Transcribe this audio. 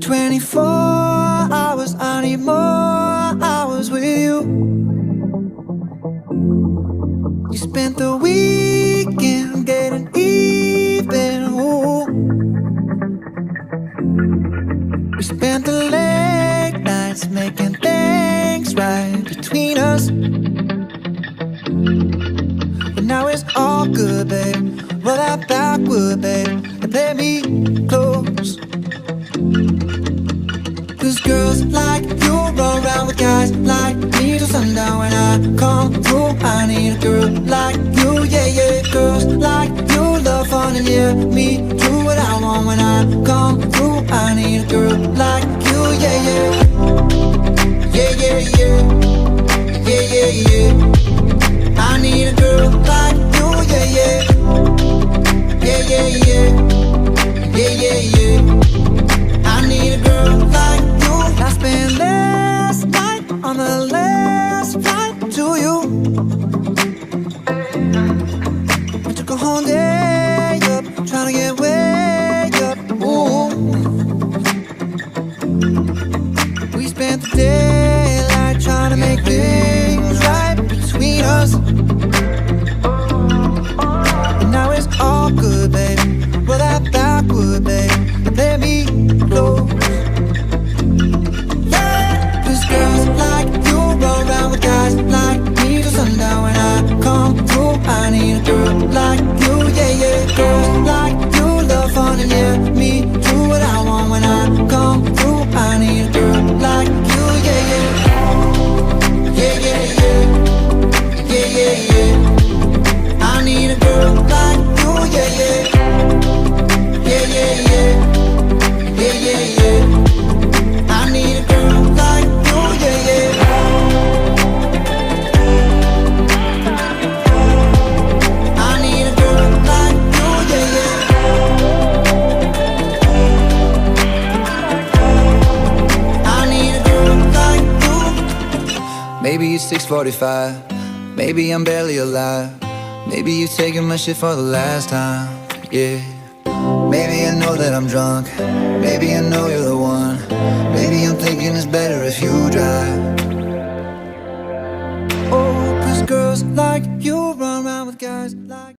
24 hours, I need more hours with you. You spent the weekend getting even, ooh. We spent the late nights making things right between us. But now it's all good, babe. Roll that backward, babe, and play me close. 'Cause girls like you run around with guys like me till sundown. When I come through, I need a girl like you, yeah, yeah. Girls like you love fun and yeah, me do what I want. When I come through, I need a girl like you, yeah, yeah. Yeah, yeah, yeah. Yeah, yeah, yeah. I need a girl like you, yeah, yeah. Yeah, yeah, yeah. Yeah, yeah, yeah. I need a girl like you. I spent last night on the last flight to you. I took a whole day up, trying to get way up, ooh. We spent the daylight trying to make things right between us. And now it's all good, baby. Roll that backward, babe, and play me close. Girls like you run around with guys like me till sundown. When I come through, I need a girl like you, yeah, yeah. Girls like you love fun and yeah, me do what I want. When I come through, I need a girl like you, yeah, yeah. Yeah, yeah, yeah. Yeah, yeah, yeah. I need a girl like you, yeah, yeah. Yeah, yeah, yeah. Yeah, yeah, yeah. I need a girl like you, yeah, yeah. I need a girl like you, yeah, yeah. I need a girl like you. Maybe it's 6:45. Maybe I'm barely alive. Maybe you're taking my shit for the last time, yeah. Maybe I know that I'm drunk. Maybe I know you're the one. Maybe I'm thinking it's better if you drive. Oh, 'cause girls like you run around with guys like